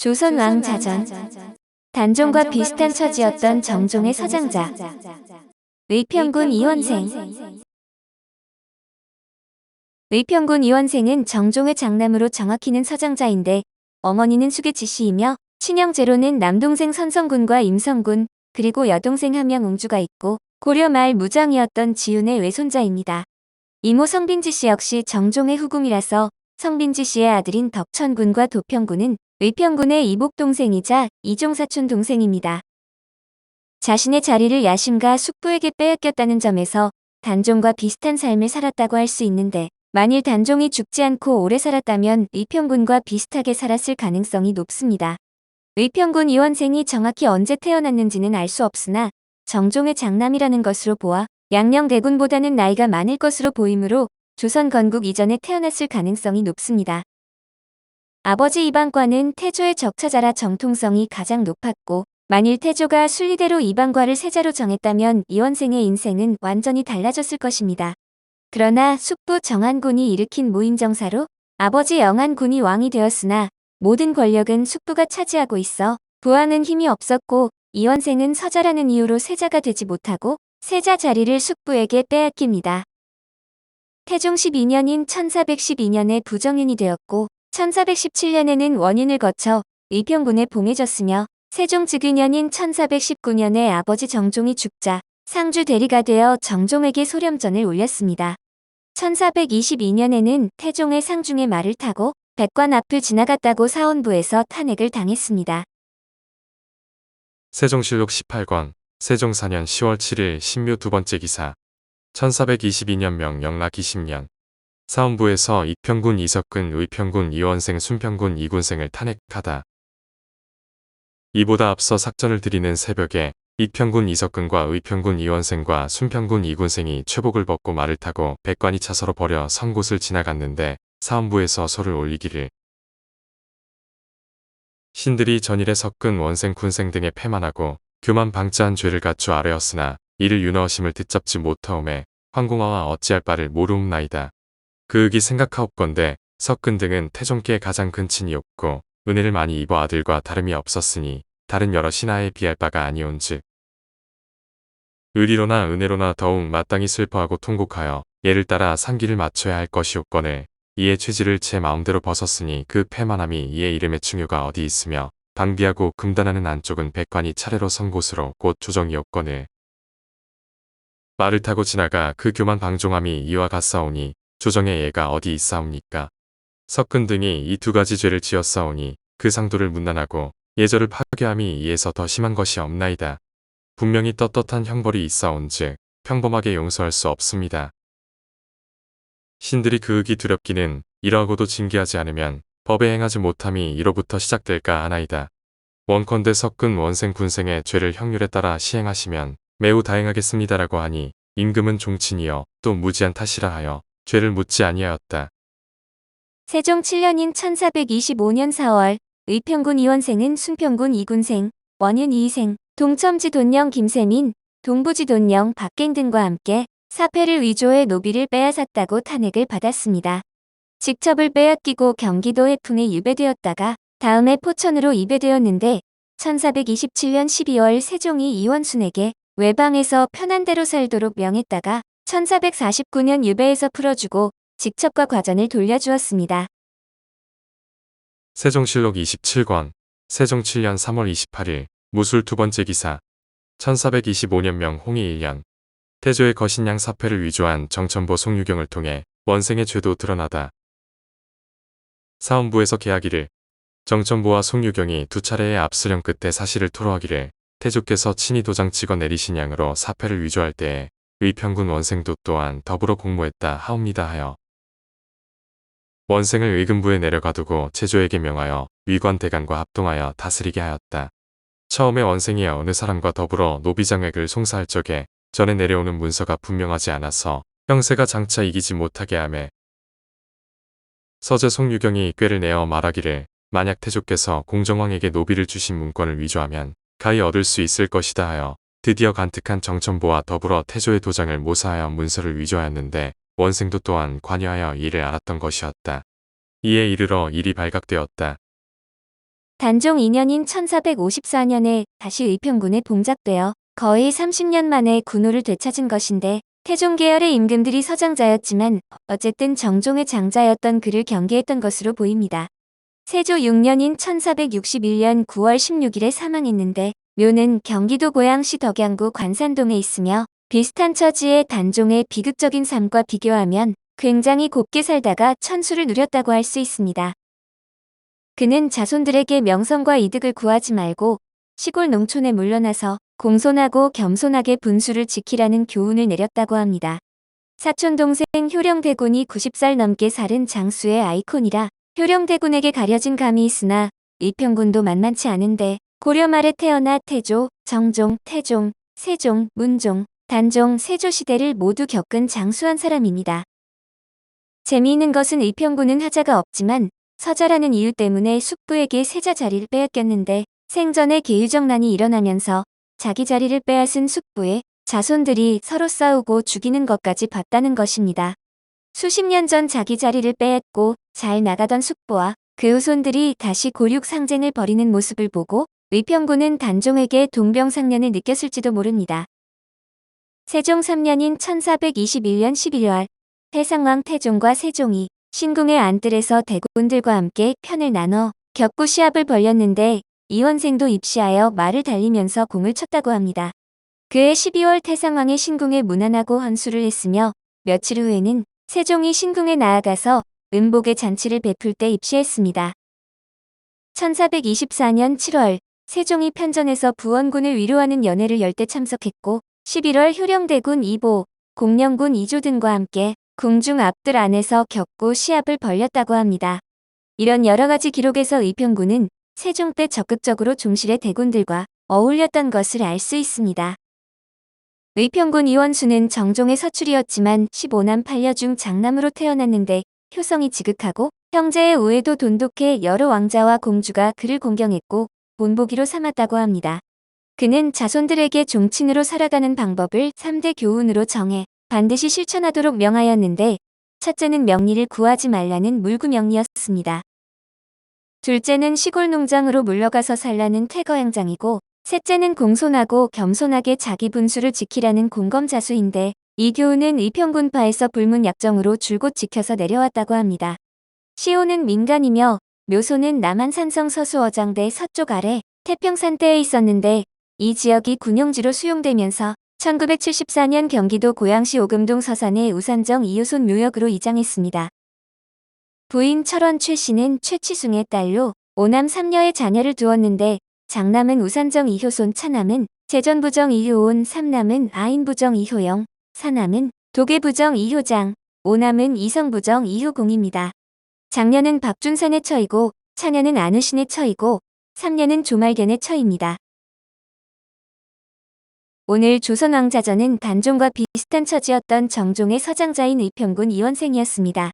조선왕 자전. 단종과 비슷한 처지였던 정종의 서장자. 의평군 이원생. 의평군 이원생은 정종의 장남으로 정확히는 서장자인데 어머니는 수계지시이며 친형제로는 남동생 선성군과 임성군 그리고 여동생 한 명 웅주가 있고 고려 말 무장이었던 지훈의 외손자입니다. 이모 성빈지씨 역시 정종의 후궁이라서 성빈지씨의 아들인 덕천군과 도평군은 의평군의 이복동생이자 이종사촌 동생입니다. 자신의 자리를 야심과 숙부에게 빼앗겼다는 점에서 단종과 비슷한 삶을 살았다고 할 수 있는데 만일 단종이 죽지 않고 오래 살았다면 의평군과 비슷하게 살았을 가능성이 높습니다. 의평군 이원생이 정확히 언제 태어났는지는 알 수 없으나 정종의 장남이라는 것으로 보아 양녕대군보다는 나이가 많을 것으로 보이므로 조선 건국 이전에 태어났을 가능성이 높습니다. 아버지 이방과는 태조의 적차자라 정통성이 가장 높았고 만일 태조가 순리대로 이방과를 세자로 정했다면 이원생의 인생은 완전히 달라졌을 것입니다. 그러나 숙부 정한군이 일으킨 무인정사로 아버지 영한군이 왕이 되었으나 모든 권력은 숙부가 차지하고 있어 부하는 힘이 없었고 이원생은 서자라는 이유로 세자가 되지 못하고 세자 자리를 숙부에게 빼앗깁니다. 태종 12년인 1412년에 부정인이 되었고 1417년에는 원인을 거쳐 의평군에 봉해졌으며 세종 즉위년인 1419년에 아버지 정종이 죽자 상주 대리가 되어 정종에게 소렴전을 올렸습니다. 1422년에는 태종의 상중의 말을 타고 백관 앞을 지나갔다고 사원부에서 탄핵을 당했습니다. 세종실록 18권 세종 4년 10월 7일 신묘 두 번째 기사 1422년 명영락 20년 사원부에서 익평군 이석근 의평군 이원생 순평군 이군생을 탄핵하다. 이보다 앞서 삭전을 드리는 새벽에 익평군 이석근과 의평군 이원생과 순평군 이군생이 최복을 벗고 말을 타고 백관이 차서로 버려 선 곳을 지나갔는데 사원부에서 소를 올리기를 신들이 전일에 석근 원생 군생 등에 패만하고 교만 방자한 죄를 갖추 아뢰었으나 이를 윤허심을 듣잡지 못하오매 황공화와 어찌할 바를 모르옵나이다. 그 의기 생각하옵건대 석근 등은 태종께 가장 근친이었고 은혜를 많이 입어 아들과 다름이 없었으니 다른 여러 신하에 비할 바가 아니온즉 의리로나 은혜로나 더욱 마땅히 슬퍼하고 통곡하여 예를 따라 상기를 맞춰야 할 것이옵거늘 이에 취지를 제 마음대로 벗었으니 그 패만함이 이에 이름의 충효가 어디 있으며 방비하고 금단하는 안쪽은 백관이 차례로 선 곳으로 곧 조정이옵거늘 말을 타고 지나가 그 교만 방종함이 이와 같사오니 조정의 예가 어디 있사옵니까? 석근 등이 이 두 가지 죄를 지었사오니 그 상도를 문난하고 예절을 파괴함이 이에서 더 심한 것이 없나이다. 분명히 떳떳한 형벌이 있사온즉 평범하게 용서할 수 없습니다. 신들이 그 의기 두렵기는 이러하고도 징계하지 않으면 법에 행하지 못함이 이로부터 시작될까 하나이다. 원컨대 석근 원생 군생의 죄를 형률에 따라 시행하시면 매우 다행하겠습니다라고 하니 임금은 종친이여 또 무지한 탓이라 하여 죄를 묻지 아니하였다. 세종 7년인 1425년 4월 의평군 이원생은 순평군 이군생, 원윤 이희생, 동첨지 돈령 김세민, 동부지 돈령 박갱 등과 함께 사패를 위조해 노비를 빼앗았다고 탄핵을 받았습니다. 직첩을 빼앗기고 경기도 해풍에 유배되었다가 다음해 포천으로 이배되었는데 1427년 12월 세종이 이원순에게 외방에서 편한 대로 살도록 명했다가 1449년 유배에서 풀어주고 직첩과 과전을 돌려주었습니다. 세종실록 27권 세종 7년 3월 28일 무술 두 번째 기사 1425년 명 홍희 1년 태조의 거신양 사패를 위조한 정천보 송유경을 통해 원생의 죄도 드러나다. 사원부에서 계하기를 정천보와 송유경이 두 차례의 압수령 끝에 사실을 토로하기를 태조께서 친히 도장 찍어 내리신 양으로 사패를 위조할 때에 의평군 원생도 또한 더불어 공모했다 하옵니다 하여 원생을 의금부에 내려가두고 태조에게 명하여 위관 대간과 합동하여 다스리게 하였다. 처음에 원생이 어느 사람과 더불어 노비장액을 송사할 적에 전에 내려오는 문서가 분명하지 않아서 형세가 장차 이기지 못하게 하매 서재 송유경이 꾀를 내어 말하기를 만약 태조께서 공정왕에게 노비를 주신 문건을 위조하면 가히 얻을 수 있을 것이다 하여 드디어 간특한 정천보와 더불어 태조의 도장을 모사하여 문서를 위조하였는데 원생도 또한 관여하여 이를 알았던 것이었다. 이에 이르러 일이 발각되었다. 단종 2년인 1454년에 다시 의평군에 봉작되어 거의 30년 만에 군호를 되찾은 것인데 태종 계열의 임금들이 서장자였지만 어쨌든 정종의 장자였던 그를 경계했던 것으로 보입니다. 세조 6년인 1461년 9월 16일에 사망했는데 묘는 경기도 고양시 덕양구 관산동에 있으며 비슷한 처지의 단종의 비극적인 삶과 비교하면 굉장히 곱게 살다가 천수를 누렸다고 할 수 있습니다. 그는 자손들에게 명성과 이득을 구하지 말고 시골 농촌에 물러나서 공손하고 겸손하게 분수를 지키라는 교훈을 내렸다고 합니다. 사촌 동생 효령대군이 90살 넘게 살은 장수의 아이콘이라 효령대군에게 가려진 감이 있으나 의평군도 만만치 않은데 고려 말에 태어나 태조, 정종, 태종, 세종, 문종, 단종, 세조 시대를 모두 겪은 장수한 사람입니다. 재미있는 것은 의평군은 하자가 없지만 서자라는 이유 때문에 숙부에게 세자 자리를 빼앗겼는데 생전에 계유정난이 일어나면서 자기 자리를 빼앗은 숙부의 자손들이 서로 싸우고 죽이는 것까지 봤다는 것입니다. 수십 년 전 자기 자리를 빼앗고 잘 나가던 숙부와 그 후손들이 다시 고륙 상쟁을 벌이는 모습을 보고 의평군은 단종에게 동병상련을 느꼈을지도 모릅니다. 세종 3년인 1421년 11월 태상왕 태종과 세종이 신궁의 안뜰에서 대군들과 함께 편을 나눠 격구 시합을 벌였는데 이원생도 입시하여 말을 달리면서 공을 쳤다고 합니다. 그해 12월 태상왕의 신궁에 문안하고 헌수를 했으며 며칠 후에는 세종이 신궁에 나아가서 음복의 잔치를 베풀 때 입시했습니다. 1424년 7월 세종이 편전에서 부원군을 위로하는 연회를 열 때 참석했고 11월 효령대군 2보, 공령군 2조 등과 함께 궁중 앞뜰 안에서 격구 시합을 벌였다고 합니다. 이런 여러가지 기록에서 의평군은 세종 때 적극적으로 종실의 대군들과 어울렸던 것을 알 수 있습니다. 의평군 이원수는 정종의 서출이었지만 15남 8녀 중 장남으로 태어났는데 효성이 지극하고 형제의 우애도 돈독해 여러 왕자와 공주가 그를 공경했고 본보기로 삼았다고 합니다. 그는 자손들에게 종친으로 살아가는 방법을 3대 교훈으로 정해 반드시 실천하도록 명하였는데 첫째는 명리를 구하지 말라는 물구명리였습니다. 둘째는 시골 농장으로 물러가서 살라는 퇴거양장이고 셋째는 공손하고 겸손하게 자기 분수를 지키라는 공검자수인데 이 교훈은 의평군파에서 불문약정으로 줄곧 지켜서 내려왔다고 합니다. 시호는 민간이며 묘소는 남한 산성 서수어장대 서쪽 아래 태평산대에 있었는데 이 지역이 군용지로 수용되면서 1974년 경기도 고양시 오금동 서산의 우산정 이효손 묘역으로 이장했습니다. 부인 철원 최 씨는 최치숭의 딸로 5남 3녀의 자녀를 두었는데 장남은 우산정 이효손, 차남은 제전부정 이효온, 삼남은 아인부정 이효영, 사남은 도계부정 이효장, 오남은 이성부정 이효공입니다. 장녀는 박준산의 처이고 차녀는 안우신의 처이고 삼녀는 조말견의 처입니다. 오늘 조선왕자전은 단종과 비슷한 처지였던 정종의 서장자인 의평군 이원생이었습니다.